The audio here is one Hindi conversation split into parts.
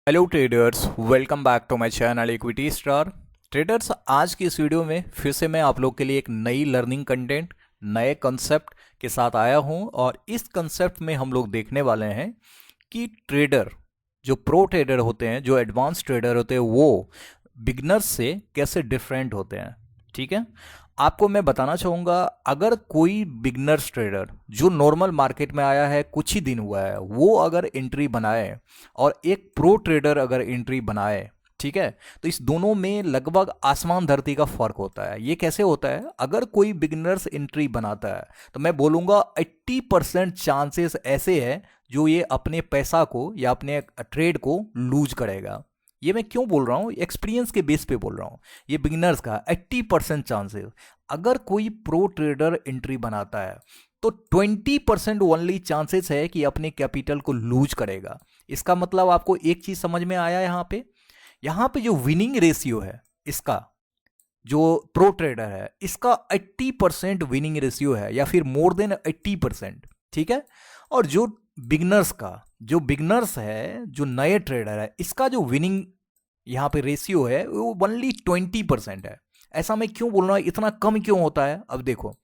Hello traders, welcome back to my channel equity star. Traders, आज की इस वीडियो में फिर से मैं आप लोग के लिए एक नई लर्निंग कंटेंट, नए कंसेप्ट के साथ आया हूं। और इस कंसेप्ट में हम लोग देखने वाले हैं कि ट्रेडर, जो प्रो ट्रेडर होते हैं, जो एडवांस ट्रेडर होते हैं, वो बिगनर्स से कैसे डिफरेंट होते हैं। ठीक है, आपको मैं बताना चाहूँगा, अगर कोई बिगनर्स ट्रेडर जो नॉर्मल मार्केट में आया है, कुछ ही दिन हुआ है, वो अगर एंट्री बनाए और एक प्रो ट्रेडर अगर एंट्री बनाए, ठीक है, तो इस दोनों में लगभग आसमान धरती का फर्क होता है। ये कैसे होता है? अगर कोई बिगनर्स एंट्री बनाता है तो मैं बोलूँगा 80% चांसेस ऐसे हैं जो ये अपने पैसा को या अपने ट्रेड को लूज करेगा। ये मैं क्यों बोल रहा हूँ? एक्सपीरियंस के बेस पे बोल रहा हूँ। ये बिगिनर्स का 80% चांसेस। अगर कोई प्रो ट्रेडर एंट्री बनाता है तो 20% ओनली चांसेस है कि अपने कैपिटल को लूज करेगा। इसका मतलब आपको एक चीज समझ में आया यहाँ पे जो विनिंग रेशियो है इसका, जो प्रो ट्रेडर है, इसका 80% विनिंग रेशियो है या फिर मोर देन 80%। ठीक है, और जो बिगनर्स है, जो नए ट्रेडर है, इसका जो विनिंग यहाँ पे रेशियो है वो ओनली 20% है। ऐसा मैं क्यों बोल रहा हूँ, इतना कम क्यों होता है? अब देखो,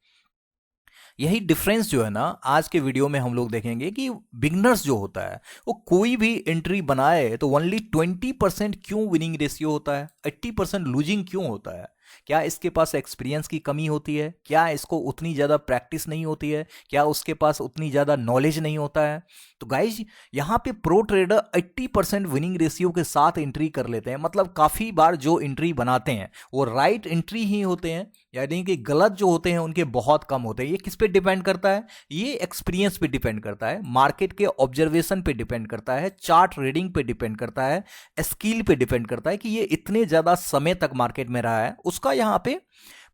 यही डिफरेंस जो है ना, आज के वीडियो में हम लोग देखेंगे कि बिगनर्स जो होता है वो कोई भी एंट्री बनाए तो ओनली 20% क्यों विनिंग रेशियो होता है, 80% लूजिंग क्यों होता है। क्या इसके पास एक्सपीरियंस की कमी होती है? क्या इसको उतनी ज़्यादा प्रैक्टिस नहीं होती है? क्या उसके पास उतनी ज़्यादा नॉलेज नहीं होता है? तो गाइज, यहाँ पे प्रो ट्रेडर 80% विनिंग रेशियो के साथ एंट्री कर लेते हैं। मतलब काफ़ी बार जो एंट्री बनाते हैं वो राइट एंट्री ही होते हैं, यानी कि गलत जो होते हैं उनके बहुत कम होते हैं। ये किस पे डिपेंड करता है? ये एक्सपीरियंस पे डिपेंड करता है, मार्केट के ऑब्जर्वेशन पे डिपेंड करता है, चार्ट रीडिंग पे डिपेंड करता है, स्किल पे डिपेंड करता है कि ये इतने ज़्यादा समय तक मार्केट में रहा है, उसका यहाँ पे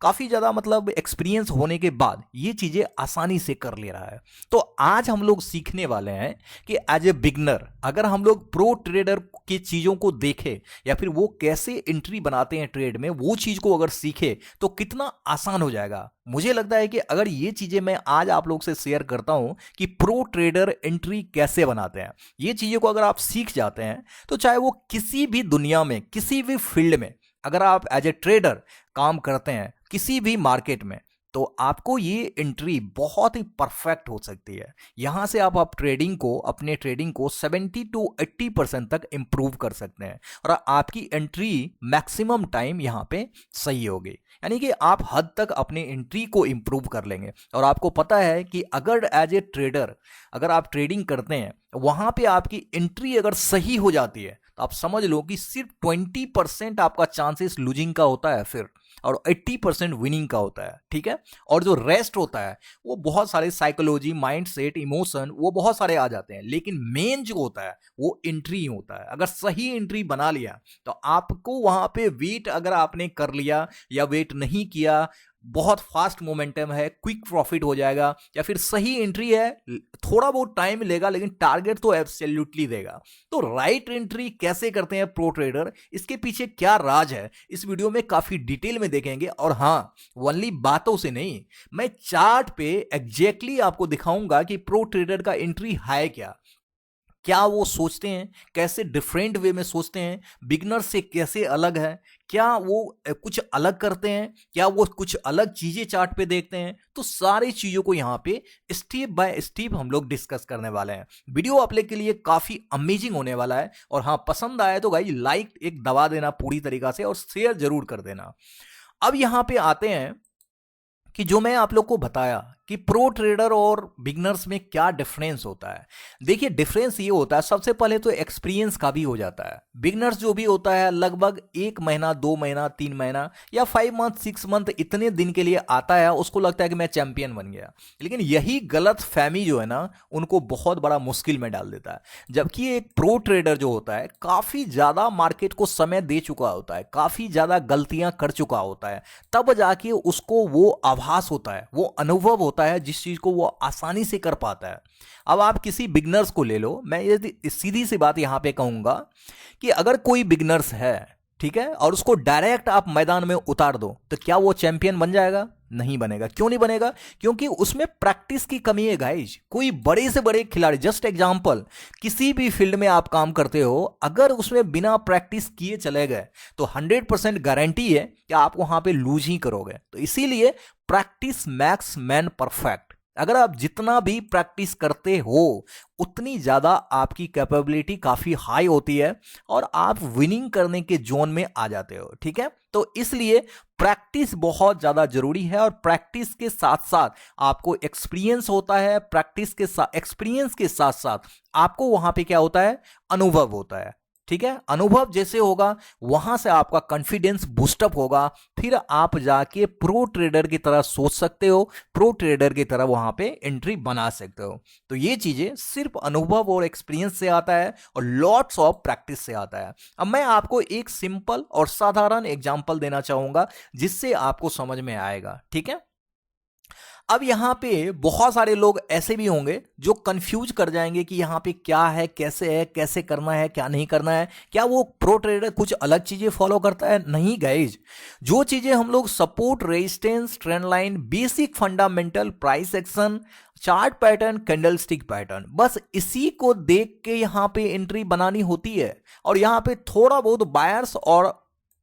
काफी ज्यादा मतलब एक्सपीरियंस होने के बाद ये चीजें आसानी से कर ले रहा है। तो आज हम लोग सीखने वाले हैं कि एज ए बिगनर अगर हम लोग प्रो ट्रेडर की चीजों को देखें या फिर वो कैसे एंट्री बनाते हैं ट्रेड में, वो चीज को अगर सीखे तो कितना आसान हो जाएगा। मुझे लगता है कि अगर ये चीजें मैं आज आप लोग से शेयर करता हूं कि प्रो ट्रेडर एंट्री कैसे बनाते हैं, ये चीजों को अगर आप सीख जाते हैं तो चाहे वो किसी भी दुनिया में, किसी भी फील्ड में अगर आप एज ए ट्रेडर काम करते हैं किसी भी मार्केट में, तो आपको ये एंट्री बहुत ही परफेक्ट हो सकती है। यहां से आप ट्रेडिंग को, अपने ट्रेडिंग को 70 to 80% तक इंप्रूव कर सकते हैं और आपकी एंट्री मैक्सिमम टाइम यहां पे सही होगी। यानी कि आप हद तक अपने एंट्री को इंप्रूव कर लेंगे। और आपको पता है कि अगर एज ए ट्रेडर अगर आप ट्रेडिंग करते हैं, वहां पे आपकी एंट्री अगर सही हो जाती है तो आप समझ लो कि सिर्फ 20% आपका चांसेस लूजिंग का होता है फिर, और 80% विनिंग का होता है। ठीक है, और जो रेस्ट होता है वो बहुत सारे साइकोलॉजी, माइंड सेट, इमोशन, वो बहुत सारे आ जाते हैं, लेकिन मेन जो होता है वो एंट्री होता है। अगर सही एंट्री बना लिया तो आपको वहां पे वेट अगर आपने कर लिया या वेट नहीं किया, बहुत फास्ट मोमेंटम है, क्विक प्रॉफिट हो जाएगा, या फिर सही एंट्री है, थोड़ा बहुत टाइम लेगा लेकिन टारगेट तो एब्सोल्युटली देगा। तो राइट एंट्री कैसे करते हैं प्रो ट्रेडर, इसके पीछे क्या राज है, इस वीडियो में काफी डिटेल में देखेंगे। और हाँ, ओनली बातों से नहीं, मैं चार्ट पे एग्जैक्टली आपको दिखाऊंगा कि प्रो ट्रेडर का एंट्री है क्या वो सोचते हैं, कैसे डिफरेंट वे में सोचते हैं, बिगनर से कैसे अलग है, क्या वो कुछ अलग करते हैं, क्या वो कुछ अलग चीजें चार्ट पे देखते हैं। तो सारी चीजों को यहाँ पे स्टेप बाय स्टेप हम लोग डिस्कस करने वाले हैं। वीडियो आप लोग के लिए काफी अमेजिंग होने वाला है। और हाँ, पसंद आया तो गाइस लाइक एक दबा देना पूरी तरीका से, और शेयर जरूर कर देना। अब यहाँ पे आते हैं कि जो मैं आप लोग को बताया कि प्रो ट्रेडर और बिगनर्स में क्या डिफरेंस होता है। देखिए, डिफरेंस ये होता है, सबसे पहले तो एक्सपीरियंस का भी हो जाता है। बिगनर्स जो भी होता है लगभग 1 महीना, 2 महीना, 3 महीना या 5 मंथ, 6 मंथ, इतने दिन के लिए आता है, उसको लगता है कि मैं चैंपियन बन गया। लेकिन यही गलत फहमी जो है ना, उनको बहुत बड़ा मुश्किल में डाल देता है। जबकि एक प्रो ट्रेडर जो होता है काफी ज्यादा मार्केट को समय दे चुका होता है, काफी ज्यादा गलतियां कर चुका होता है, तब जाके उसको वो आभास होता है, वो अनुभव होता है, जिस चीज को वो आसानी से कर पाता है। अब आप किसी बिगनर्स को ले लो, मैं ये सीधी सी बात यहां पे कहूंगा कि अगर कोई बिगनर्स है, ठीक है, और उसको डायरेक्ट आप मैदान में उतार दो तो क्या वो चैंपियन बन जाएगा? नहीं बनेगा। क्यों नहीं बनेगा? क्योंकि उसमें प्रैक्टिस की कमी है गाइज। कोई बड़े से बड़े खिलाड़ी, जस्ट एग्जांपल, किसी भी फील्ड में आप काम करते हो, अगर उसमें बिना प्रैक्टिस किए चले गए तो 100% गारंटी है कि आप वहां पे लूज ही करोगे। तो इसीलिए प्रैक्टिस मैक्स मैन परफेक्ट। अगर आप जितना भी प्रैक्टिस करते हो उतनी ज्यादा आपकी कैपेबिलिटी काफी हाई होती है और आप विनिंग करने के जोन में आ जाते हो। ठीक है, तो इसलिए प्रैक्टिस बहुत ज्यादा जरूरी है और प्रैक्टिस के साथ साथ आपको एक्सपीरियंस होता है। प्रैक्टिस के साथ एक्सपीरियंस के साथ साथ आपको वहां पे क्या होता है? अनुभव होता है। ठीक है, अनुभव जैसे होगा वहां से आपका कॉन्फिडेंस बूस्टअप होगा, फिर आप जाके प्रो ट्रेडर की तरह सोच सकते हो, प्रो ट्रेडर की तरह वहां पे एंट्री बना सकते हो। तो ये चीजें सिर्फ अनुभव और एक्सपीरियंस से आता है और लॉट्स ऑफ प्रैक्टिस से आता है। अब मैं आपको एक सिंपल और साधारण एग्जांपल देना चाहूंगा जिससे आपको समझ में आएगा। ठीक है, अब यहां पे बहुत सारे लोग ऐसे भी होंगे जो कंफ्यूज कर जाएंगे कि यहां पे क्या है, कैसे करना है, क्या नहीं करना है। क्या वो प्रो ट्रेडर कुछ अलग चीजें फॉलो करता है? नहीं गाइज, जो चीजें हम लोग support, resistance, trend line, basic fundamental, price action, chart pattern, candle stick pattern, बस इसी को देख के यहां पे एंट्री बनानी होती है। और यहां पे थोड़ा बहुत बायर्स और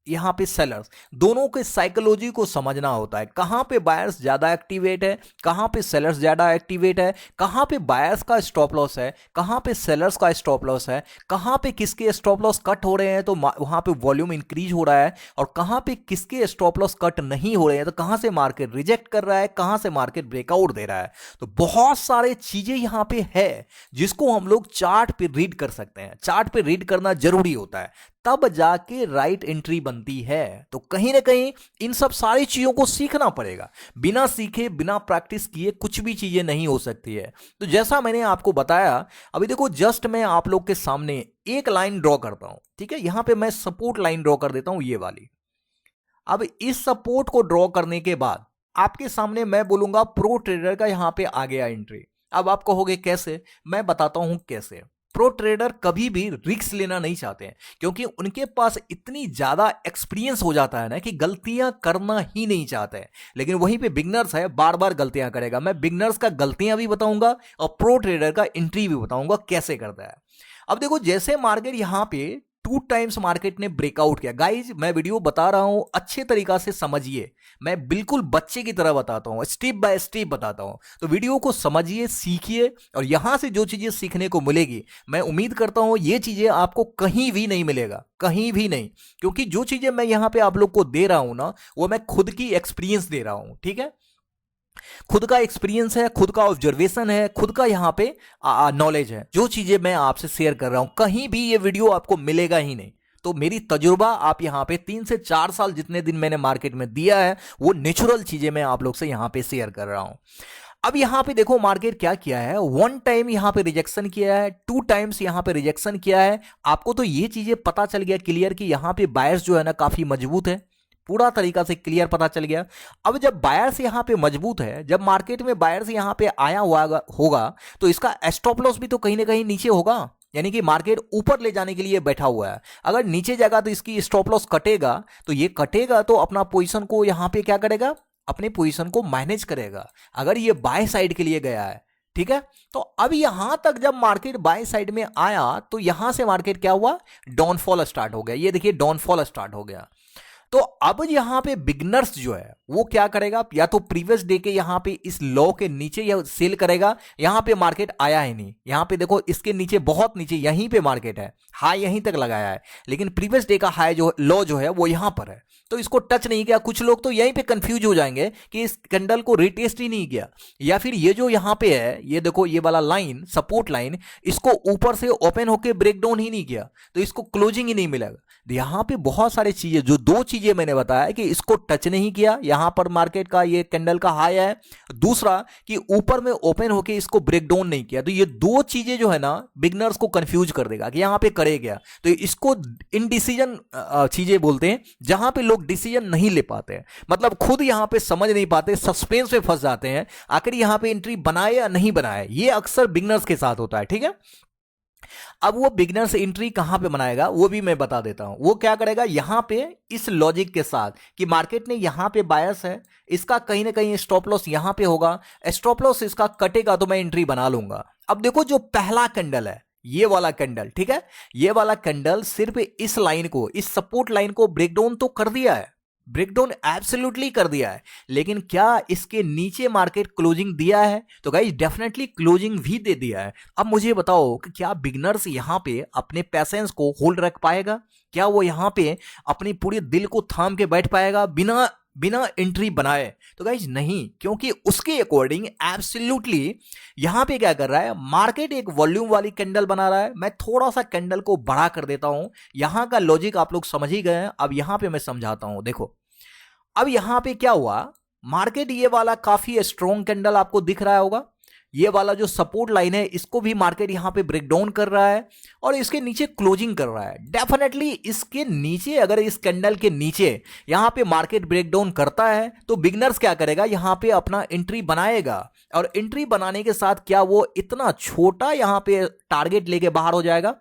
यहां पे सेलर्स दोनों के साइकोलॉजी को समझना होता है। कहां पे बायर्स ज्यादा एक्टिवेट है, कहां पे सेलर्स ज्यादा एक्टिवेट है, कहां पे बायर्स का स्टॉप लॉस है, कहां पे सेलर्स का स्टॉप लॉस है, कहां पे किसके स्टॉप लॉस कट हो रहे हैं तो वहां पे वॉल्यूम इंक्रीज हो रहा है, और कहां पे किसके स्टॉप लॉस कट नहीं हो रहे हैं तो कहां से मार्केट रिजेक्ट कर रहा है, कहां से मार्केट ब्रेकआउट दे रहा है। तो बहुत सारे चीजें यहां पे है जिसको हम लोग चार्ट पे रीड कर सकते हैं। चार्ट पे रीड करना जरूरी होता है, तब जाके राइट एंट्री बनती है। तो कहीं ना कहीं इन सब सारी चीजों को सीखना पड़ेगा। बिना सीखे, बिना प्रैक्टिस किए कुछ भी चीजें नहीं हो सकती है। तो जैसा मैंने आपको बताया, अभी देखो जस्ट मैं आप लोग के सामने एक लाइन ड्रॉ करता हूं। ठीक है, यहां पे मैं सपोर्ट लाइन ड्रॉ कर देता हूं, ये वाली। अब इस सपोर्ट को ड्रॉ करने के बाद आपके सामने मैं बोलूंगा प्रो ट्रेडर का यहां पे आ गया एंट्री। अब आप कहोगे कैसे? मैं बताता हूं कैसे। प्रो ट्रेडर कभी भी रिस्क लेना नहीं चाहते हैं क्योंकि उनके पास इतनी ज्यादा एक्सपीरियंस हो जाता है ना कि गलतियां करना ही नहीं चाहते हैं। लेकिन वहीं पे बिगनर्स है, बार बार गलतियां करेगा। मैं बिगनर्स का गलतियां भी बताऊंगा और प्रो ट्रेडर का एंट्री भी बताऊंगा कैसे करता है। अब देखो जैसे मार्केट यहां पे 2 टाइम्स मार्केट ने ब्रेकआउट किया। गाइज मैं वीडियो बता रहा हूं, अच्छे तरीका से समझिए। मैं बिल्कुल बच्चे की तरह बताता हूं, स्टेप बाय स्टेप बताता हूं। तो वीडियो को समझिए, सीखिए, और यहां से जो चीजें सीखने को मिलेगी मैं उम्मीद करता हूं ये चीजें आपको कहीं भी नहीं मिलेगा, कहीं भी नहीं। क्योंकि जो चीजें मैं यहां पे आप लोग को दे रहा हूं ना, वो मैं खुद की एक्सपीरियंस दे रहा हूं। ठीक है, खुद का एक्सपीरियंस है, खुद का ऑब्जर्वेशन है, खुद का यहाँ पे नॉलेज है। जो चीजें मैं आपसे शेयर कर रहा हूं कहीं भी ये वीडियो आपको मिलेगा ही नहीं। तो मेरी तजुर्बा आप यहाँ पे 3 से 4 साल जितने दिन मैंने मार्केट में दिया है वो नेचुरल चीजें मैं आप लोग से यहाँ पे शेयर कर रहा हूं। अब यहां पे देखो मार्केट क्या किया है, 1 टाइम यहां पे रिजेक्शन किया है, 2 टाइम्स यहां पे रिजेक्शन किया है। आपको तो ये चीजें पता चल गया क्लियर कि यहां पे बायर्स जो है ना काफी मजबूत है, पूरा तरीका से क्लियर पता चल गया। अब जब बायर्स यहां पे मजबूत है, जब मार्केट में बायर्स यहां पे आया हुआ होगा तो इसका स्टॉप लॉस भी तो कहीं ना कहीं नीचे होगा, यानी कि मार्केट ऊपर ले जाने के लिए बैठा हुआ है। अगर नीचे जाएगा तो इसकी स्टॉप लॉस कटेगा, तो ये कटेगा तो अपना पोजीशन को यहां पे क्या करेगा, अपने पोजीशन को मैनेज करेगा। अगर ये बाय साइड के लिए गया है, ठीक है, तो अब यहां तक जब मार्केट बाय साइड में आया तो यहां से मार्केट क्या हुआ, डाउनफॉल स्टार्ट हो गया। ये देखिए डाउनफॉल स्टार्ट हो गया। तो अब यहां पे बिगनर्स जो है वो क्या करेगा, या तो प्रीवियस डे के यहां पे इस लो के नीचे या सेल करेगा। यहां पे मार्केट आया ही नहीं, यहां पे देखो इसके नीचे, बहुत नीचे, यहीं पे मार्केट है, हाई यहीं तक लगाया है, लेकिन प्रीवियस डे का हाई जो लो जो है वो यहां पर है, तो इसको टच नहीं किया। कुछ लोग तो यहीं पे कंफ्यूज हो जाएंगे कि इस कैंडल को रिटेस्ट ही नहीं किया, या फिर ये जो यहां पे है, ये देखो ये वाला लाइन, सपोर्ट लाइन, इसको ऊपर से ओपन होके ब्रेक डाउन ही नहीं किया, तो इसको क्लोजिंग ही नहीं मिलेगा। यहां पे बहुत सारी चीजें, जो 2 चीजें मैंने बताया कि इसको टच नहीं किया, यहां पर मार्केट का ये कैंडल का हाई है, दूसरा कि ऊपर में ओपन होके इसको ब्रेक डाउन नहीं किया। तो ये 2 चीजें जो है ना बिगनर्स को कंफ्यूज कर देगा कि यहां पे करे क्या। तो इसको इनडिसीजन चीजें बोलते हैं, जहां पे लोग डिसीजन नहीं ले पाते हैं, मतलब खुद यहां पे समझ नहीं पाते, सस्पेंस में फंस जाते हैं, आखिर यहां पे एंट्री बनाए या नहीं बनाए। ये अक्सर बिगनर्स के साथ होता है। ठीक है, अब वो बिगनर्स एंट्री कहां पे बनाएगा वो भी मैं बता देता हूं। वो क्या करेगा यहां पे इस लॉजिक के साथ कि मार्केट ने यहां पे बायस है, इसका कहीं ना कहीं स्टॉप लॉस यहां पे होगा, स्टॉप लॉस इसका कटेगा तो मैं एंट्री बना लूंगा। अब देखो जो पहला कैंडल है ये वाला कैंडल, ठीक है, ये वाला कैंडल सिर्फ इस लाइन को, इस सपोर्ट लाइन को ब्रेकडाउन तो कर दिया है, ब्रेकडाउन एब्सोल्युटली कर दिया है, लेकिन क्या इसके नीचे मार्केट क्लोजिंग दिया है? तो गाइस डेफिनेटली क्लोजिंग भी दे दिया है। अब मुझे बताओ कि क्या बिगनर्स यहां पे अपने पैसेंस को होल्ड रख पाएगा? क्या वो यहां पे अपनी पूरी दिल को थाम के बैठ पाएगा बिना बिना एंट्री बनाए? तो गाइज नहीं, क्योंकि उसके अकॉर्डिंग एब्सोल्युटली यहां पे क्या कर रहा है मार्केट, एक वॉल्यूम वाली कैंडल बना रहा है। मैं थोड़ा सा कैंडल को बड़ा कर देता हूं, यहां का लॉजिक आप लोग समझ ही गए हैं। अब यहां पे मैं समझाता हूं। देखो अब यहां पे क्या हुआ, मार्केट ये वाला काफी स्ट्रॉन्ग कैंडल आपको दिख रहा होगा, ये वाला जो सपोर्ट लाइन है इसको भी मार्केट यहां पे ब्रेकडाउन कर रहा है और इसके नीचे क्लोजिंग कर रहा है। डेफिनेटली इसके नीचे, अगर इस कैंडल के नीचे यहां पे मार्केट ब्रेकडाउन करता है तो बिगनर्स क्या करेगा यहां पे अपना एंट्री बनाएगा, और एंट्री बनाने के साथ क्या वो इतना छोटा यहां पे टारगेट लेके बाहर हो जाएगा?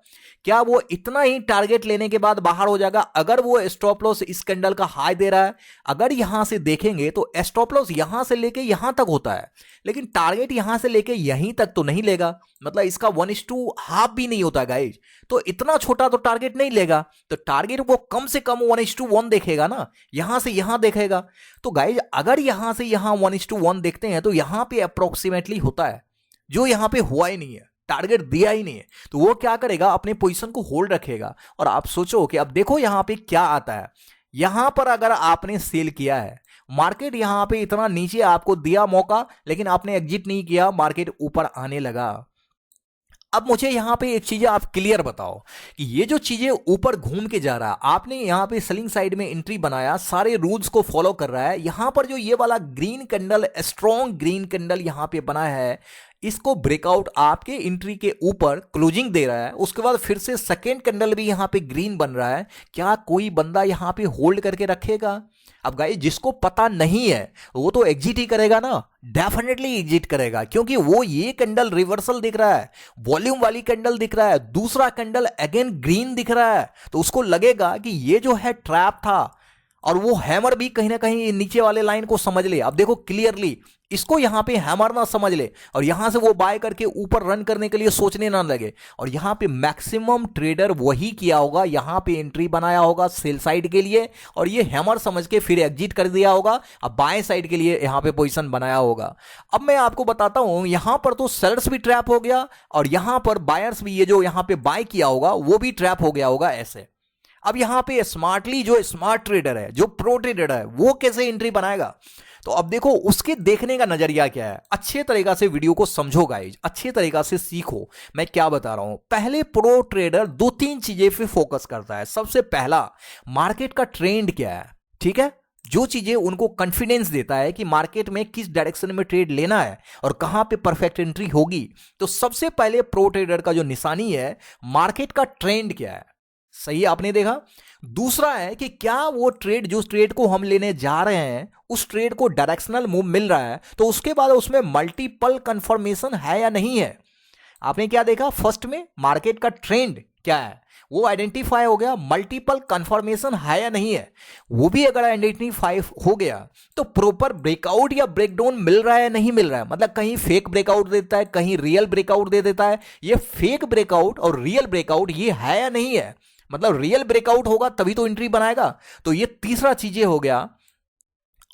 क्या वो इतना ही टारगेट लेने के बाद बाहर हो जाएगा? अगर वो स्टॉप लॉस इस कैंडल का हाई दे रहा है, अगर यहां से देखेंगे तो स्टॉप लॉस यहां से लेके यहां तक होता है, लेकिन टारगेट यहां से लेके यहीं तक तो नहीं लेगा, मतलब इसका 1:2 भी नहीं होता गाइज। तो इतना छोटा तो टारगेट नहीं लेगा, तो टारगेट वो कम से कम 1:1 देखेगा ना, यहां से यहां देखेगा। तो गाइज अगर यहां से यहां 1:1 देखते हैं तो यहां पे अप्रोक्सीमेटली होता है, जो यहां पे हुआ ही नहीं है, टारगेट दिया ही नहीं है, तो वो क्या करेगा अपने पोजीशन को होल्ड रखेगा। और आप सोचो कि अब देखो यहां पे क्या आता है, यहां पर अगर आपने सेल किया है, मार्केट यहां पे इतना नीचे आपको दिया मौका, लेकिन आपने एग्जिट नहीं किया, मार्केट ऊपर आने लगा। अब मुझे यहां पे एक चीज आप क्लियर बताओ कि ये जो चीजें ऊपर घूम के जा रहा है, आपने यहां पे सेलिंग साइड में एंट्री बनाया, सारे रूल्स को फॉलो कर रहा है, यहां पर जो ये वाला green candle, strong green candle यहां पे बना है, इसको ब्रेकआउट आपके एंट्री के ऊपर क्लोजिंग दे रहा है, उसके बाद फिर से सेकेंड कैंडल भी यहां पे ग्रीन बन रहा है, क्या कोई बंदा यहां पे होल्ड करके रखेगा? अब गाइस जिसको पता नहीं है वो तो एग्जिट ही करेगा ना, डेफिनेटली एग्जिट करेगा, क्योंकि वो ये कैंडल रिवर्सल दिख रहा है, वॉल्यूम वाली कैंडल दिख रहा है, दूसरा कैंडल अगेन ग्रीन दिख रहा है, तो उसको लगेगा कि ये जो है ट्रैप था, और वो हैमर भी कहीं ना कहीं नीचे वाले लाइन को समझ ले। अब देखो क्लियरली, इसको यहां पे हैमर ना समझ ले और यहां से वो बाय करके ऊपर रन करने के लिए सोचने ना लगे, और यहां पे मैक्सिमम ट्रेडर वही किया होगा, यहां पे एंट्री बनाया होगा सेल साइड के लिए, और ये हैमर समझ के फिर एग्जिट कर दिया होगा, अब बाय साइड के लिए यहां पे पोजीशन बनाया होगा। अब मैं आपको बताता हूं, यहां पर तो सेलर्स भी ट्रैप हो गया और यहां पर बायर्स भी, ये जो यहां पे बाय किया होगा वो भी ट्रैप हो गया होगा ऐसे। अब यहां पे स्मार्टली जो स्मार्ट ट्रेडर है, जो प्रो ट्रेडर है, वो कैसे एंट्री बनाएगा? तो अब देखो उसके देखने का नजरिया क्या है, अच्छे तरीका से वीडियो को समझो गाइज, अच्छे तरीका से सीखो मैं क्या बता रहा हूं। पहले प्रो ट्रेडर 2-3 चीजें पे फोकस करता है। सबसे पहला, मार्केट का ट्रेंड क्या है, ठीक है, जो चीजें उनको कॉन्फिडेंस देता है कि मार्केट में किस डायरेक्शन में ट्रेड लेना है और कहां पे परफेक्ट एंट्री होगी। तो सबसे पहले प्रो ट्रेडर का जो निशानी है, मार्केट का ट्रेंड क्या है, सही आपने देखा। दूसरा है कि क्या वो ट्रेड, जो ट्रेड को हम लेने जा रहे हैं, उस ट्रेड को डायरेक्शनल मूव मिल रहा है, तो उसके बाद उसमें मल्टीपल कंफर्मेशन है या नहीं है। आपने क्या देखा, फर्स्ट में मार्केट का ट्रेंड क्या है वो आइडेंटिफाई हो गया, मल्टीपल कंफर्मेशन है या नहीं है, वो भी अगर आइडेंटिफाई हो गया तो प्रॉपर ब्रेकआउट या ब्रेकडाउन मिल रहा है नहीं मिल रहा है, मतलब कहीं फेक ब्रेकआउट देता है, कहीं रियल ब्रेकआउट दे देता है, ये फेक ब्रेकआउट और रियल ब्रेकआउट ये है या नहीं है, मतलब रियल ब्रेकआउट होगा तभी तो एंट्री बनाएगा। तो ये तीसरा चीजें हो गया।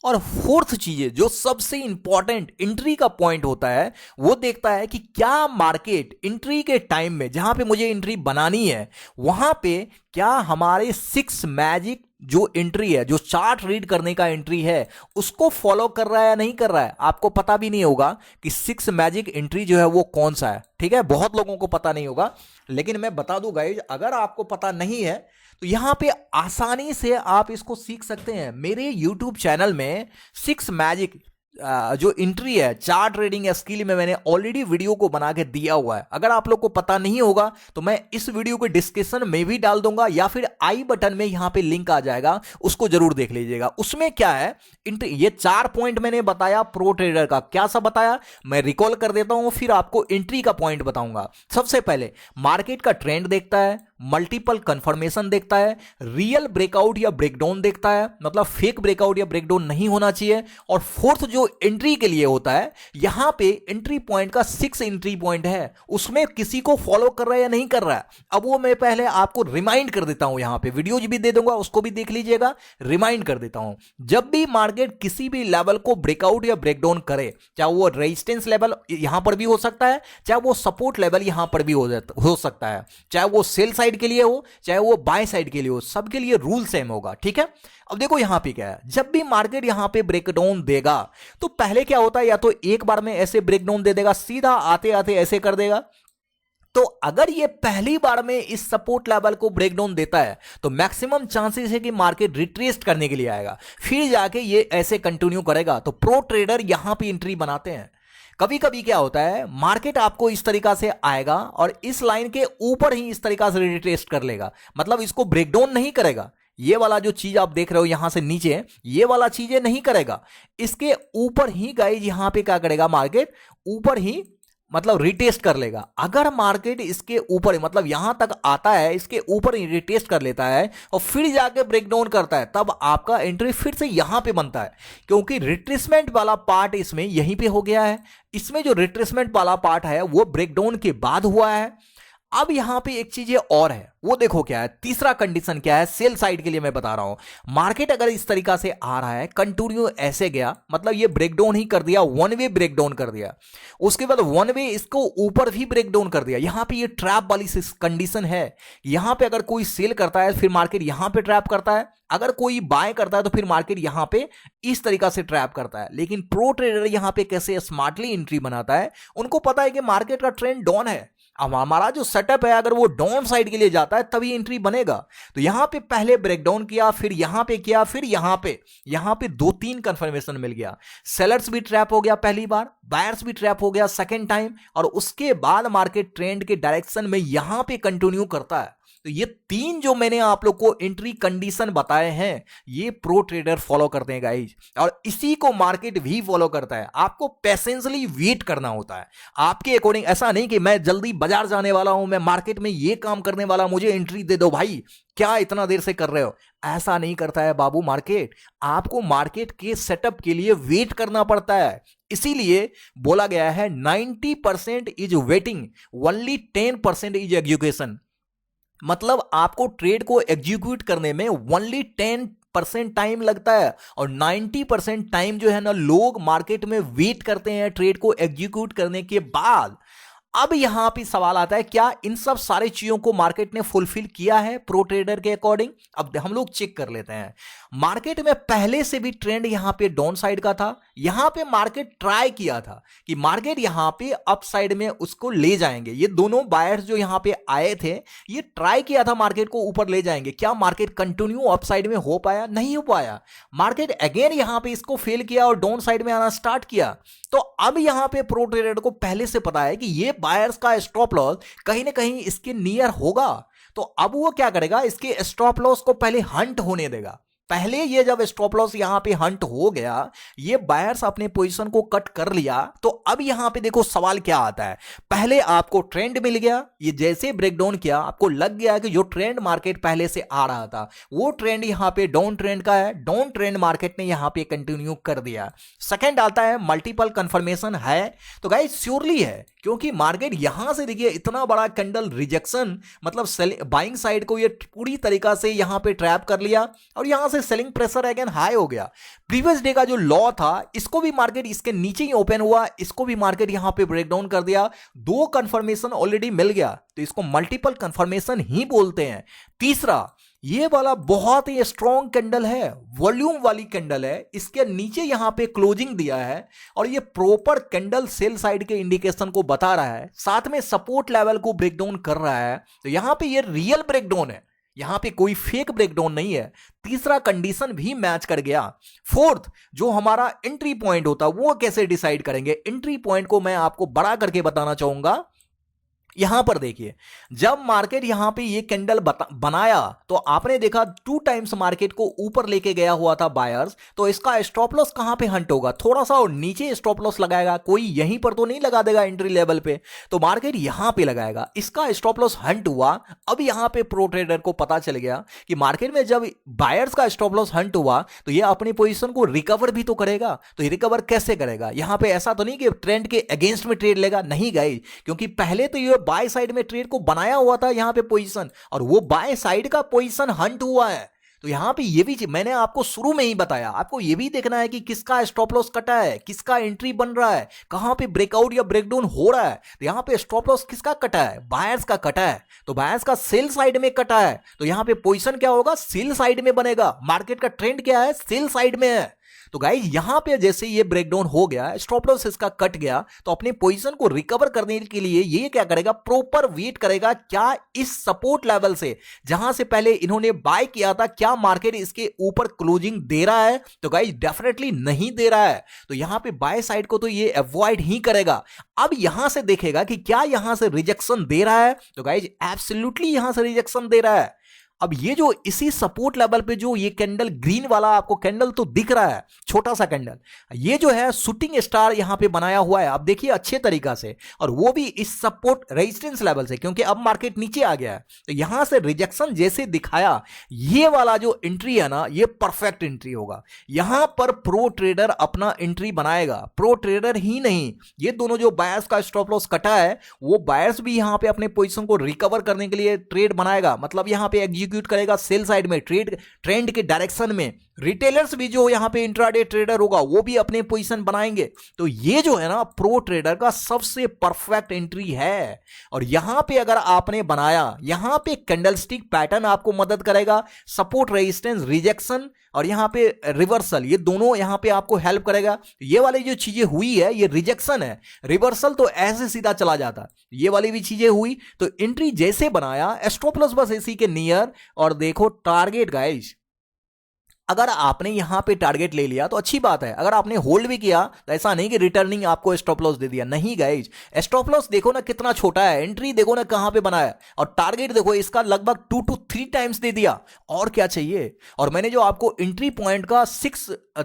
और फोर्थ चीजें जो सबसे इंपॉर्टेंट एंट्री का पॉइंट होता है, वो देखता है कि क्या मार्केट एंट्री के टाइम में, जहां पे मुझे एंट्री बनानी है, वहां पे क्या हमारे 6 मैजिक जो एंट्री है, जो चार्ट रीड करने का एंट्री है, उसको फॉलो कर रहा है या नहीं कर रहा है। आपको पता भी नहीं होगा कि 6 मैजिक एंट्री जो है वो कौन सा है, ठीक है, बहुत लोगों को पता नहीं होगा, लेकिन मैं बता दूं गाइज, अगर आपको पता नहीं है तो यहां पे आसानी से आप इसको सीख सकते हैं। मेरे YouTube चैनल में 6 मैजिक जो एंट्री है चार्ट ट्रेडिंग स्किल में मैंने ऑलरेडी वीडियो को बना के दिया हुआ है। अगर आप लोग को पता नहीं होगा तो मैं इस वीडियो के डिस्क्रिप्शन में भी डाल दूंगा या फिर आई बटन में यहां पे लिंक आ जाएगा, उसको जरूर देख लीजिएगा। उसमें क्या है, ये 4 पॉइंट मैंने बताया प्रो ट्रेडर का। क्या सब बताया मैं रिकॉल कर देता हूं, फिर आपको एंट्री का पॉइंट बताऊंगा। सबसे पहले मार्केट का ट्रेंड देखता है, मल्टीपल कंफर्मेशन देखता है, रियल ब्रेकआउट या ब्रेकडाउन देखता है, मतलब फेक ब्रेकआउट या ब्रेकडाउन नहीं होना चाहिए। और फोर्थ जो एंट्री के लिए होता है, यहां पे एंट्री पॉइंट का 6 एंट्री पॉइंट है, उसमें किसी को फॉलो कर रहा है या नहीं कर रहा है। अब वो मैं पहले आपको रिमाइंड कर देता हूं, यहां पे वीडियोज भी दे दूंगा, उसको भी देख लीजिएगा। रिमाइंड कर देता हूं, जब भी मार्केट किसी भी लेवल को ब्रेकआउट या ब्रेकडाउन करे, चाहे वो रेजिस्टेंस लेवल यहां पर भी हो सकता है, चाहे वो सपोर्ट लेवल यहां पर भी हो सकता है, चाहे वो सेल साइड के लिए हो चाहे वो बाय साइड के लिए हो, सबके लिए रूल सेम होगा। ठीक है, अब देखो यहां पे क्या है, जब भी मार्केट यहां पे ब्रेकडाउन देगा तो पहले क्या होता है, या तो एक बार में ऐसे ब्रेकडाउन दे देगा, सीधा आते आते ऐसे कर देगा। तो अगर ये पहली बार में इस सपोर्ट लेवल को ब्रेकडाउन देता है तो मैक्सिमम चांसेस है कि मार्केट रिट्रेस्ट करने के लिए आएगा, फिर जाके ये ऐसे कंटिन्यू करेगा। तो प्रो ट्रेडर यहां पे एंट्री बनाते हैं। कभी कभी क्या होता है, मार्केट आपको इस तरीका से आएगा और इस लाइन के ऊपर ही इस तरीका से रिट्रेस्ट कर लेगा, मतलब इसको ब्रेकडाउन नहीं करेगा। ये वाला जो चीज आप देख रहे हो यहां से नीचे, ये वाला चीजें नहीं करेगा, इसके ऊपर ही गाइज यहां पे क्या करेगा, मार्केट ऊपर ही मतलब रिटेस्ट कर लेगा। अगर मार्केट इसके ऊपर मतलब यहां तक आता है, इसके ऊपर ही रिटेस्ट कर लेता है और फिर जाके ब्रेकडाउन करता है, तब आपका एंट्री फिर से यहां पे बनता है, क्योंकि रिट्रेसमेंट वाला पार्ट इसमें यहीं पे हो गया है। इसमें जो रिट्रेसमेंट वाला पार्ट है वो ब्रेकडाउन के बाद हुआ है। अब यहां पे एक चीज और है, वो देखो क्या है, तीसरा कंडीशन क्या है, सेल साइड के लिए मैं बता रहा हूं। मार्केट अगर इस तरीका से आ रहा है, कंटिन्यू ऐसे गया, मतलब ये ब्रेकडाउन ही कर दिया, वन वे ब्रेकडाउन कर दिया, उसके बाद वन वे इसको ऊपर भी ब्रेकडाउन कर दिया। यहां पे ये ट्रैप वाली कंडीशन है। यहां पे अगर कोई सेल करता है फिर मार्केट यहां पे ट्रैप करता है, अगर कोई बाय करता है तो फिर मार्केट यहां पे इस तरीका से ट्रैप करता है। लेकिन प्रो ट्रेडर यहां पे कैसे स्मार्टली एंट्री बनाता है, उनको पता है कि मार्केट का ट्रेंड डाउन है, अब हमारा जो सेटअप है अगर वो डाउन साइड के लिए जाता है तभी एंट्री बनेगा। तो यहां पे पहले ब्रेकडाउन किया, फिर यहां पे किया, फिर यहां पे 2-3 कंफर्मेशन मिल गया। सेलर्स भी ट्रैप हो गया पहली बार, बायर्स भी ट्रैप हो गया सेकंड टाइम, और उसके बाद मार्केट ट्रेंड के डायरेक्शन में यहां पे कंटिन्यू करता है। तो ये 3 जो मैंने आप लोग को एंट्री कंडीशन बताए हैं, ये प्रो ट्रेडर फॉलो करते हैं गाइज, और इसी को मार्केट भी फॉलो करता है। आपको पेशेंसली वेट करना होता है आपके अकॉर्डिंग। ऐसा नहीं कि मैं जल्दी बाजार जाने वाला हूं, मैं मार्केट में ये काम करने वाला, मुझे एंट्री दे दो भाई, क्या इतना देर से कर रहे हो, ऐसा नहीं करता है बाबू मार्केट। आपको मार्केट के सेटअप के लिए वेट करना पड़ता है। इसीलिए बोला गया है 90% is waiting, only 10% is execution. मतलब आपको ट्रेड को एग्जीक्यूट करने में ओनली 10% टाइम लगता है, और 90% टाइम जो है ना लोग मार्केट में वेट करते हैं ट्रेड को एग्जीक्यूट करने के बाद। अब यहां पे सवाल आता है, क्या इन सब सारी चीजों को मार्केट ने फुलफिल किया है प्रो ट्रेडर के अकॉर्डिंग? अब हम लोग चेक कर लेते हैं। मार्केट में पहले से भी ट्रेंड यहां पे डाउन साइड का था, यहां पे मार्केट ट्राई किया था कि मार्केट यहां पे अप साइड में उसको ले जाएंगे। ये दोनों बायर्स जो यहां पे आए थे, ये ट्राई किया था मार्केट को ऊपर ले जाएंगे। क्या मार्केट कंटिन्यू अप साइड में हो पाया? नहीं हो पाया। मार्केट अगेन यहां पे इसको फेल किया और डाउन साइड में आना स्टार्ट किया। तो अब यहां पे प्रो ट्रेडर को पहले से पता है कि ये बायर्स का स्टॉप लॉस कहीं ना कहीं इसके नियर होगा। तो अब वो क्या करेगा, इसके स्टॉप लॉस को पहले हंट होने देगा। पहले ये जब स्टॉप लॉस यहां पे हंट हो गया, ये बायर्स अपने पोजीशन को कट कर लिया, तो अब यहां पे देखो सवाल क्या आता है। पहले आपको ट्रेंड मिल गया, ये जैसे ब्रेकडाउन किया आपको लग गया कि जो ट्रेंड मार्केट पहले से आ रहा था वो ट्रेंड यहां पे डाउन ट्रेंड का है, डाउन ट्रेंड मार्केट ने यहां पे कंटिन्यू कर दिया। सेकंड आता है मल्टीपल कंफर्मेशन है, तो गाइस श्योरली है, क्योंकि मार्केट यहां से देखिए इतना बड़ा कैंडल रिजेक्शन, मतलब बाइंग साइड को ये पूरी तरीका से यहां पे ट्रैप कर लिया और यहां से सेलिंग प्रेशर अगेन हाई हो गया। प्रीवियस डे का जो लॉ था इसको भी मार्केट इसके नीचे ही ओपन हुआ, इसको भी मार्केट यहां पे ब्रेकडाउन कर दिया। 2 कंफर्मेशन ऑलरेडी मिल गया, तो इसको मल्टीपल कंफर्मेशन ही बोलते हैं। तीसरा, ये वाला बहुत ही स्ट्रॉन्ग कैंडल है, वॉल्यूम वाली कैंडल है, इसके नीचे यहां पे क्लोजिंग दिया है और ये प्रॉपर कैंडल सेल साइड के इंडिकेशन को बता रहा है, साथ में सपोर्ट लेवल को ब्रेकडाउन कर रहा है। तो यहां पे ये रियल ब्रेकडाउन है, यहां पे कोई फेक ब्रेकडाउन नहीं है। तीसरा कंडीशन भी मैच कर गया। फोर्थ, जो हमारा एंट्री पॉइंट होता है वो कैसे डिसाइड करेंगे? एंट्री पॉइंट को मैं आपको बड़ा करके बताना चाहूंगा। यहां पर देखिए, जब मार्केट यहां पे ये कैंडल बनाया तो आपने देखा 2 टाइम्स मार्केट को ऊपर लेके गया हुआ था बायर्स, तो इसका स्टॉप लॉस कहां पे हंट होगा? थोड़ा सा और नीचे स्टॉप लॉस लगाएगा, कोई यहीं पर तो नहीं लगा देगा एंट्री लेवल पे, तो मार्केट यहां पे लगाएगा, इसका स्टॉप लॉस हंट हुआ। अब यहां पे प्रो ट्रेडर को पता चल गया कि मार्केट में जब बायर्स का स्टॉप लॉस हंट हुआ तो ये अपनी पोजीशन को रिकवर भी तो करेगा। तो ये रिकवर कैसे करेगा? यहां पे ऐसा तो नहीं कि ट्रेंड के अगेंस्ट में ट्रेड लेगा, नहीं गाइस, क्योंकि पहले तो ये बाय साइड में ट्रेड को बनाया हुआ था यहां पे पोजीशन, और वो बाय साइड का पोजीशन हंट हुआ है। तो यहां पे ये भी मैंने आपको शुरू में ही बताया, आपको ये भी देखना है कि किसका स्टॉप लॉस कटा है, किसका एंट्री बन रहा है, कहां पे ब्रेकआउट या ब्रेकडाउन हो रहा है। तो यहां पे स्टॉप लॉस किसका कटा है? बायर्स का कटा है। तो बायर्स का सेल साइड में कटा है, तो यहां पे पोजीशन क्या होगा? सेल साइड में बनेगा। मार्केट का ट्रेंड क्या है? सेल साइड में है। तो गाइस यहां पे जैसे ये ब्रेकडाउन हो गया, स्टॉप लॉस इसका कट गया, तो अपने पोजीशन को रिकवर करने के लिए ये क्या करेगा? प्रॉपर वेट करेगा, क्या इस सपोर्ट लेवल से जहां से पहले इन्होंने बाय किया था, क्या मार्केट इसके ऊपर क्लोजिंग दे रहा है? तो गाइस डेफिनेटली नहीं दे रहा है। तो यहां पे बाय साइड को तो ये अवॉइड ही करेगा। अब यहां से देखेगा कि क्या यहां से रिजेक्शन दे रहा है, तो गाइस एब्सोल्युटली यहां से रिजेक्शन दे रहा है। अब ये जो इसी सपोर्ट लेवल पे जो ये कैंडल ग्रीन वाला आपको कैंडल तो दिख रहा है, छोटा सा कैंडल, ये जो है शूटिंग स्टार यहां पे बनाया हुआ है, आप देखिए अच्छे तरीका से, और वो भी इस सपोर्ट रेजिस्टेंस लेवल से, क्योंकि अब मार्केट नीचे आ गया है। तो यहां से रिजेक्शन जैसे दिखाया, ये वाला जो एंट्री है ना, ये परफेक्ट एंट्री होगा। यहां पर प्रो ट्रेडर अपना एंट्री बनाएगा। प्रो ट्रेडर ही नहीं, ये दोनों जो बायर्स का स्टॉप लॉस कटा है, वो बायर्स भी यहां पे अपने पोजीशन को रिकवर करने के लिए ट्रेड बनाएगा। मतलब यहां पे एग्जीक्यूट करेगा सेल साइड में, ट्रेंड के डायरेक्शन में। रिटेलर्स भी जो यहां पे इंट्राडे ट्रेडर होगा, वो भी अपने पोजीशन बनाएंगे। तो ये जो है ना प्रो ट्रेडर का सबसे परफेक्ट एंट्री है। और यहां पे अगर आपने बनाया, यहां पे कैंडलस्टिक पैटर्न आपको मदद करेगा, सपोर्ट रेजिस्टेंस रिजेक्शन और यहां पे रिवर्सल, ये दोनों यहां पे आपको हेल्प करेगा। ये वाली जो चीजें हुई है, ये रिजेक्शन है, रिवर्सल तो ऐसे सीधा चला जाता, ये वाली भी चीजें हुई। तो एंट्री जैसे बनाया, स्टॉप लॉस बस इसी के नियर, और देखो टारगेट गाइस, अगर आपने यहां पे टारगेट ले लिया तो अच्छी बात है। अगर आपने होल्ड भी किया तो ऐसा नहीं कि रिटर्निंग आपको स्टॉप लॉस दे दिया, नहीं गाइज। स्टॉप लॉस देखो ना कितना छोटा है, एंट्री देखो ना कहां पे बना है, और टारगेट देखो इसका लगभग 2 to 3 टाइम्स दे दिया। और क्या चाहिए? और मैंने जो आपको एंट्री पॉइंट का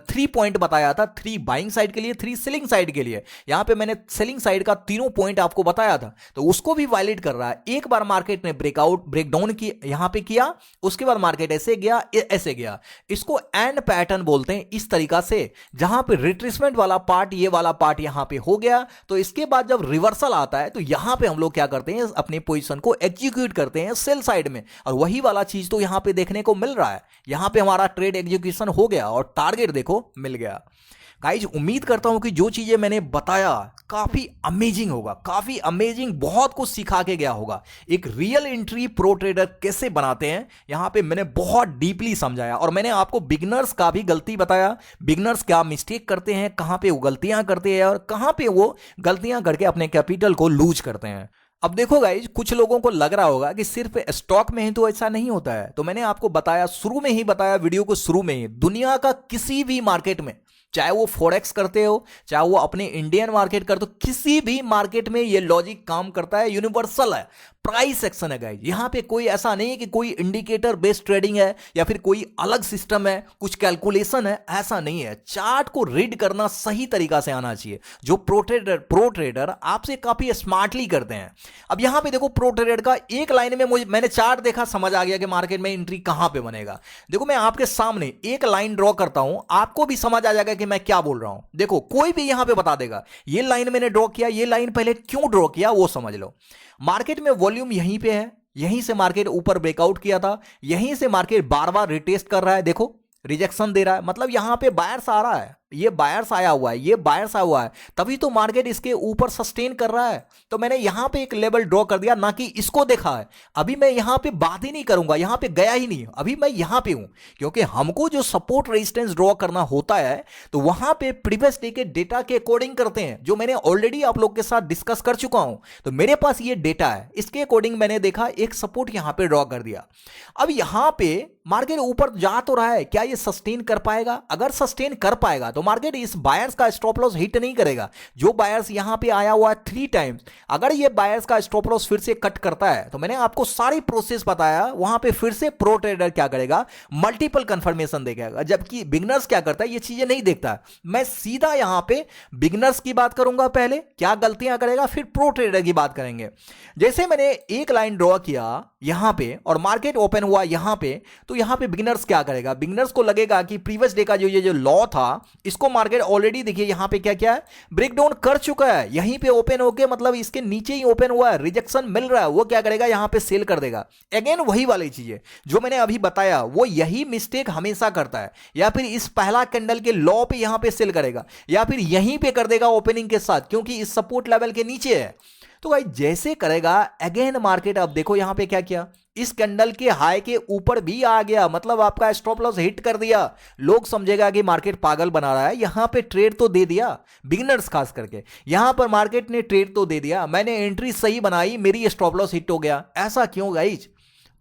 3 पॉइंट बताया था, 3 बाइंग साइड के लिए, 3 सेलिंग साइड के लिए, यहां पे मैंने सेलिंग साइड का तीनों पॉइंट आपको बताया था, तो उसको भी वायलेट कर रहा है। एक बार मार्केट ने ब्रेकआउट ब्रेकडाउन की यहां पे किया, उसके बाद मार्केट ऐसे गया, ऐसे गया, इसको एंड पैटर्न बोलते हैं। इस तरीका से जहां पे रिट्रेसमेंट वाला पार्ट, ये वाला पार्ट यहां पे हो गया, तो इसके बाद जब रिवर्सल आता है तो यहां पे हम लोग क्या करते हैं? अपने पोजीशन को एग्जीक्यूट करते हैं सेल साइड में, और वही वाला चीज तो यहां पे देखने को मिल रहा है। यहां पे हमारा ट्रेड एग्जीक्यूशन हो गया और टारगेट देखो मिल गया। गाइज उम्मीद करता हूं कि जो चीजें मैंने बताया काफी अमेजिंग होगा, काफी अमेजिंग, बहुत कुछ सिखा के गया होगा। एक रियल एंट्री प्रो ट्रेडर कैसे बनाते हैं, यहां पे मैंने बहुत डीपली समझाया, और मैंने आपको बिगनर्स का भी गलती बताया, बिगनर्स क्या मिस्टेक करते हैं, कहां पे वो गलतियां करते हैं, और कहां पे वो गलतियां करके अपने कैपिटल को लूज करते हैं। अब देखो गाइज, कुछ लोगों को लग रहा होगा कि सिर्फ स्टॉक में ही तो ऐसा नहीं होता है, तो मैंने आपको बताया, शुरू में ही बताया, वीडियो को शुरू में ही, दुनिया का किसी भी मार्केट में, चाहे वो फॉरेक्स करते हो, चाहे वो अपने इंडियन मार्केट करते हो, किसी भी मार्केट में ये लॉजिक काम करता है, यूनिवर्सल है, प्राइस एक्शन है गाइज। यहां पे कोई ऐसा नहीं है कि कोई इंडिकेटर बेस्ड ट्रेडिंग है या फिर कोई अलग सिस्टम है, कुछ कैलकुलेशन है, ऐसा नहीं है। चार्ट को रीड करना सही तरीका से आना चाहिए, जो प्रो ट्रेडर आपसे काफी स्मार्टली करते हैं। अब यहां पे देखो प्रो ट्रेडर का एक लाइन में मैंने चार्ट देखा, समझ आ गया कि मार्केट में एंट्री कहां पे बनेगा। देखो मैं आपके सामने एक लाइन ड्रॉ करता हूं, आपको भी समझ आ जाएगा कि मैं क्या बोल रहा हूं। देखो कोई भी यहां पे बता देगा, ये लाइन मैंने ड्रॉ किया, ये लाइन पहले क्यों ड्रॉ किया वो समझ लो। मार्केट में वॉल्यूम यहीं पे है, यहीं से मार्केट ऊपर ब्रेकआउट किया था, यहीं से मार्केट बार बार रिटेस्ट कर रहा है, देखो रिजेक्शन दे रहा है, मतलब यहां पे बायर्स आ रहा है, ये बायर्स आया हुआ है, ये बायर्स आया हुआ है, तभी तो मार्केट इसके ऊपर सस्टेन कर रहा है। तो मैंने यहां पे एक लेवल ड्रॉ कर दिया, ना कि इसको देखा है। अभी मैं यहां पे बात ही नहीं करूंगा, यहां पे गया ही नहीं, अभी मैं यहां पे हूं, क्योंकि हमको जो सपोर्ट रेजिस्टेंस ड्रॉ करना होता है तो वहां पे प्रीवियस डे के डेटा के अकॉर्डिंग करते हैं, जो मैंने ऑलरेडी आप लोग के साथ डिस्कस कर चुका हूं। तो मेरे पास ये डेटा है, इसके अकॉर्डिंग मैंने देखा, एक सपोर्ट यहां पे ड्रॉ कर दिया। अब यहां पे मार्केट ऊपर जा तो रहा है, क्या ये सस्टेन कर पाएगा? अगर सस्टेन कर पाएगा तो मार्केट इस बायर्स का स्टॉप लॉस हिट नहीं करेगा। जो बायर्स यहां पे आया हुआ है 3 टाइम्स, अगर ये बायर्स का स्टॉप लॉस फिर से कट करता है तो मैंने आपको सारी प्रोसेस बताया, वहां पे फिर से प्रो ट्रेडर क्या करेगा, मल्टीपल कंफर्मेशन देखेगा, जबकि बिगनर्स क्या करता है, ये चीजें नहीं देखता। मैं सीधा यहां पे बिगनर्स की बात करूंगा, पहले क्या गलतियां करेगा, फिर प्रो ट्रेडर की बात करेंगे। जैसे मैंने एक लाइन ड्रॉ किया यहां पे और मार्केट ओपन हुआ यहां पे, तो यहां पे बिगिनर्स क्या करेगा, बिगिनर्स को लगेगा कि प्रीवियस डे का जो ये जो लॉ था, इसको मार्केट ऑलरेडी देखिए यहां पे क्या क्या है, ब्रेक डाउन कर चुका है, यहीं पे ओपन होके मतलब इसके नीचे ही ओपन हुआ है, रिजेक्शन मिल रहा है, वो क्या करेगा, यहां पे सेल कर देगा। अगेन वही वाली चीज है जो मैंने अभी बताया, वो यही मिस्टेक हमेशा करता है, या फिर इस पहला कैंडल के लॉ पे यहां पे सेल करेगा, या फिर यहीं पे कर देगा ओपनिंग के साथ, क्योंकि इस सपोर्ट लेवल के नीचे है। तो भाई जैसे करेगा अगेन मार्केट, अब देखो यहां पे क्या किया, इस कैंडल के हाई के ऊपर भी आ गया, मतलब आपका स्टॉप लॉस हिट कर दिया। लोग समझेगा कि मार्केट पागल बना रहा है, यहां पे ट्रेड तो दे दिया, बिगिनर्स खास करके यहां पर मार्केट ने ट्रेड तो दे दिया, मैंने एंट्री सही बनाई, मेरी स्टॉप लॉस हिट हो गया। ऐसा क्यों गाइज?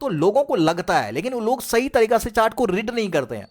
तो लोगों को लगता है, लेकिन वो लोग सही तरीका से चार्ट को रीड नहीं करते हैं।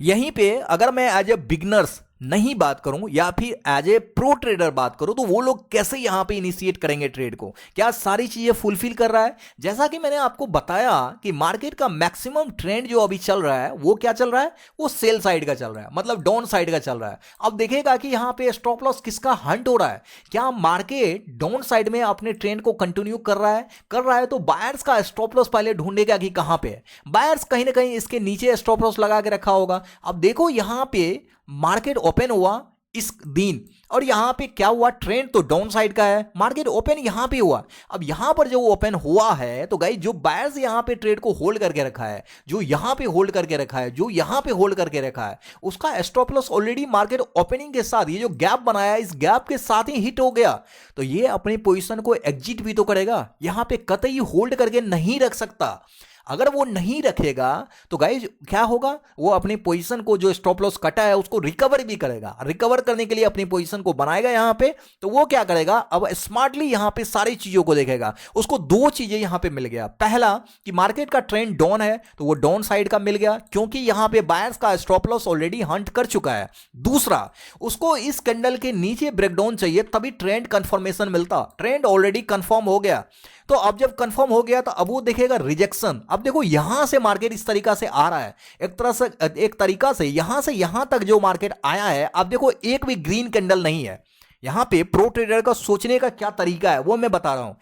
यहीं पे अगर मैं एज ए बिगनर्स नहीं बात करूं या फिर एज ए प्रो ट्रेडर बात करूं, तो वो लोग कैसे यहां पे इनिशिएट करेंगे ट्रेड को, क्या सारी चीजें फुलफिल कर रहा है? जैसा कि मैंने आपको बताया कि मार्केट का मैक्सिमम ट्रेंड जो अभी चल रहा है वो क्या चल रहा है, वो सेल साइड का चल रहा है, मतलब डाउन साइड का चल रहा है। अब देखेगा कि यहां पे स्टॉप लॉस किसका हंट हो रहा है, क्या मार्केट डाउन साइड में अपने ट्रेंड को कंटिन्यू कर रहा है? कर रहा है तो बायर्स का स्टॉप लॉस पहले ढूंढेगा कि कहां पे है। बायर्स कहीं ना कहीं इसके नीचे स्टॉप लॉस लगा के रखा होगा। अब देखो यहां पे मार्केट ओपन हुआ इस दिन, और यहां पे क्या हुआ, ट्रेंड तो डाउन साइड का है, मार्केट ओपन यहां पे हुआ। अब यहां पर जो ओपन हुआ है, तो गाइस जो बायर्स यहां पे ट्रेड को होल्ड करके रखा है, जो यहां पे होल्ड करके रखा है, जो यहां पे होल्ड करके रखा है, उसका stop loss already market opening के साथ, ये जो गैप बनाया इस गैप के साथ ही हिट हो गया। तो ये अपनी पोजीशन को एग्जिट भी तो करेगा, यहां पे कतई होल्ड करके नहीं रख सकता। अगर वो नहीं रखेगा तो गाइज क्या होगा, वो अपनी पोजीशन को जो स्टॉप लॉस कटा है उसको रिकवर भी करेगा, रिकवर करने के लिए अपनी पोजीशन को बनाएगा यहां पे। तो वो क्या करेगा, अब स्मार्टली यहां पे सारी चीजों को देखेगा। उसको दो चीजें यहां पे मिल गया, पहला कि मार्केट का ट्रेंड डाउन है तो वो डाउन साइड का मिल गया, क्योंकि यहां पे बायर्स का स्टॉप लॉस ऑलरेडी हंट कर चुका है। दूसरा, उसको इस कैंडल के नीचे ब्रेकडाउन चाहिए तभी ट्रेंड कंफर्मेशन मिलता, ट्रेंड ऑलरेडी कंफर्म हो गया। तो अब जब कंफर्म हो गया तो अब वो देखेगा रिजेक्शन। अब देखो यहां से मार्केट इस तरीका से आ रहा है, एक तरीका से यहां तक जो मार्केट आया है, अब देखो एक भी ग्रीन कैंडल नहीं है। यहां पे प्रो ट्रेडर का सोचने का क्या तरीका है वो मैं बता रहा हूं।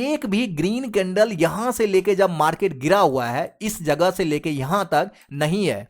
एक भी ग्रीन कैंडल यहां से लेके जब मार्केट गिरा हुआ है, इस जगह से लेके यहां तक नहीं है।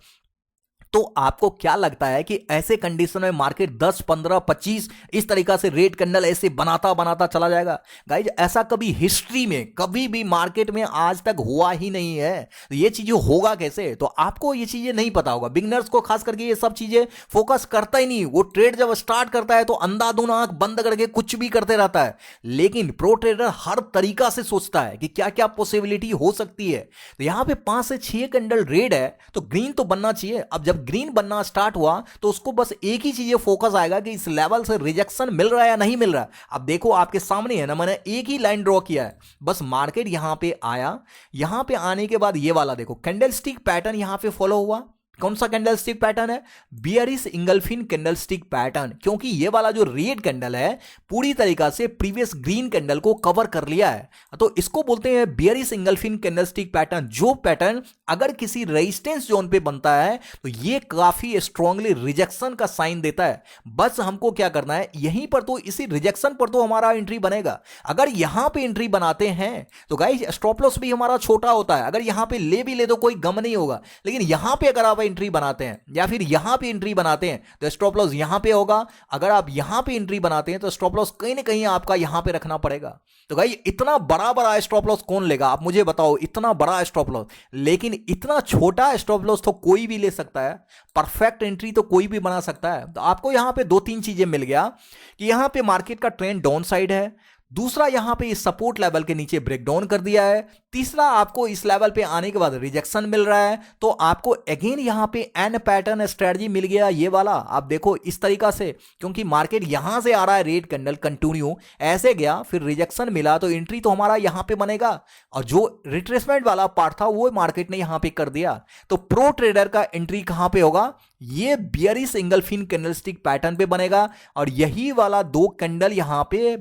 तो आपको क्या लगता है कि ऐसे कंडीशन में मार्केट 10, 15, 25 इस तरीका से रेड कैंडल ऐसे बनाता बनाता चला जाएगा? गाइज ऐसा कभी हिस्ट्री में कभी भी मार्केट में आज तक हुआ ही नहीं है। तो ये चीजें होगा कैसे, तो आपको ये चीजें नहीं पता होगा। बिगनर्स को खास करके ये सब चीजें फोकस करता ही नहीं, वो ट्रेड जब स्टार्ट करता है तो अंधाधुन आंख बंद करके कुछ भी करते रहता है। लेकिन प्रो ट्रेडर हर तरीका से सोचता है कि क्या क्या पॉसिबिलिटी हो सकती है। तो यहां पे 5 से 6 कैंडल रेड है तो ग्रीन तो बनना चाहिए। अब जब ग्रीन बनना स्टार्ट हुआ तो उसको बस एक ही चीज फोकस आएगा कि इस लेवल से रिजेक्शन मिल रहा है या नहीं मिल रहा है। अब देखो आपके सामने है ना, मैंने एक ही लाइन ड्रॉ किया है, बस मार्केट यहां पे आया, यहां पे आने के बाद ये वाला देखो कैंडलस्टिक पैटर्न यहां पे फॉलो हुआ। कौन सा कैंडलस्टिक पैटर्न है, बियरिश इंगल्फिन कैंडलस्टिक पैटर्न, क्योंकि ये वाला जो रेड कैंडल है पूरी तरीका से प्रीवियस ग्रीन कैंडल को कवर कर लिया है। तो इसको बोलते हैं बियरिश इंगल्फिन कैंडलस्टिक पैटर्न। जो पैटर्न अगर किसी रेजिस्टेंस जोन पे बनता है तो ये काफी स्ट्रांगली रिजेक्शन का साइन देता है। बस हमको क्या करना है, यहीं पर तो इसी रिजेक्शन पर तो हमारा एंट्री बनेगा। अगर यहां पे एंट्री बनाते हैं तो गाइस स्टॉप लॉस भी हमारा छोटा होता है, अगर यहां पे ले भी ले तो कोई गम नहीं होगा। लेकिन यहां पे अगर आप पे एंट्री बनाते हैं या फिर यहां पे एंट्री बनाते हैं तो स्टॉप लॉस यहां पे होगा। अगर आप यहां पे एंट्री बनाते हैं तो स्टॉप लॉस कहीं ना कहीं आपका यहां पे रखना पड़ेगा। तो भाई इतना बड़ा बड़ा स्टॉप लॉस कौन लेगा, आप मुझे बताओ, इतना बड़ा स्टॉप लॉस। लेकिन इतना छोटा स्टॉप लॉस तो कोई भी ले सकता है, परफेक्ट एंट्री तो कोई भी बना सकता है। तो आपको यहां पे दो तीन चीजें मिल गया कि यहां पे मार्केट का ट्रेंड डाउन साइड है, दूसरा यहां पे इस सपोर्ट लेवल के नीचे ब्रेक डाउन कर दिया है, तीसरा आपको इस लेवल पे आने के बाद रिजेक्शन मिल रहा है। तो आपको अगेन यहां पे एन पैटर्न स्ट्रेटजी मिल गया ये वाला, आप देखो इस तरीका से, क्योंकि मार्केट यहां से आ रहा है रेड कैंडल कंटिन्यू ऐसे गया, फिर रिजेक्शन मिला तो एंट्री तो हमारा यहां पे बनेगा, और जो रिट्रेसमेंट वाला पार्ट था वो मार्केट ने यहां पे कर दिया। तो प्रो ट्रेडर का एंट्री कहां पे होगा, ये बियरिश एंगल्फिन कैंडलस्टिक पैटर्न पे बनेगा, और यही वाला दो कैंडल यहां पे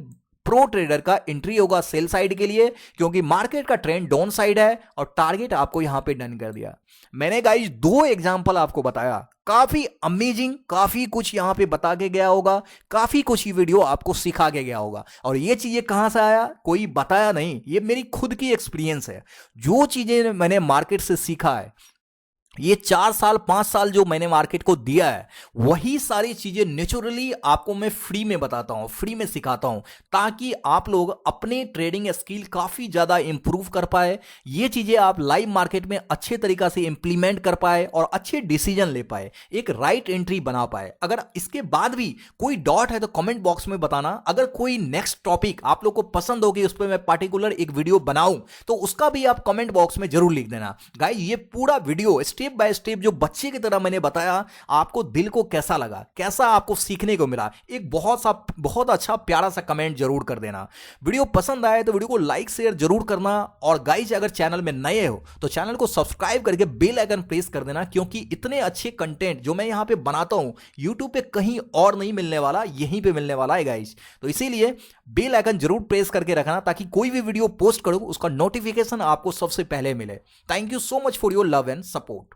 प्रो ट्रेडर का एंट्री होगा सेल साइड के लिए, क्योंकि मार्केट का ट्रेंड डाउन साइड है और टारगेट आपको यहां पे डन कर दिया। मैंने गाइस दो एग्जांपल आपको बताया, काफी अमेजिंग, काफी कुछ यहां पे बता के गया होगा, काफी कुछ ही वीडियो आपको सिखा के गया होगा। और ये चीजें कहां से आया, कोई बताया नहीं, ये मेरी खुद की एक्सपीरियंस है। जो चीजें मैंने मार्केट से सीखा है, ये 4 साल 5 साल जो मैंने मार्केट को दिया है, वही सारी चीजें नेचुरली आपको मैं फ्री में बताता हूं, फ्री में सिखाता हूं, ताकि आप लोग अपने ट्रेडिंग स्किल काफी ज्यादा इंप्रूव कर पाए, ये चीजें आप लाइव मार्केट में अच्छे तरीका से इंप्लीमेंट कर पाए और अच्छे डिसीजन ले पाए, एक राइट एंट्री बना पाए। अगर इसके बाद भी कोई डॉट है तो कमेंट बॉक्स में बताना। अगर कोई नेक्स्ट टॉपिक आप लोग को पसंद होगी, उस पर मैं पार्टिकुलर एक वीडियो बनाऊं, तो उसका भी आप कमेंट बॉक्स में जरूर लिख देना। गाइस ये पूरा वीडियो स्टेप बाय स्टेप जो बच्चे की तरह मैंने बताया, आपको दिल को कैसा लगा, कैसा आपको सीखने को मिला, एक बहुत अच्छा प्यारा सा कमेंट जरूर कर देना। वीडियो पसंद आए तो वीडियो को लाइक शेयर जरूर करना, और गाइस अगर चैनल में नए हो तो चैनल को सब्सक्राइब करके बेल आइकन प्रेस कर देना, क्योंकि इतने अच्छे कंटेंट जो मैं यहां पे बनाता हूं यूट्यूब पे कहीं और नहीं मिलने वाला, यहीं पे मिलने वाला है गाइस। तो इसीलिए बेल आइकन जरूर प्रेस करके रखना, ताकि कोई भी वीडियो पोस्ट करूं उसका नोटिफिकेशन आपको सबसे पहले मिले। Thank you so much for your love and support.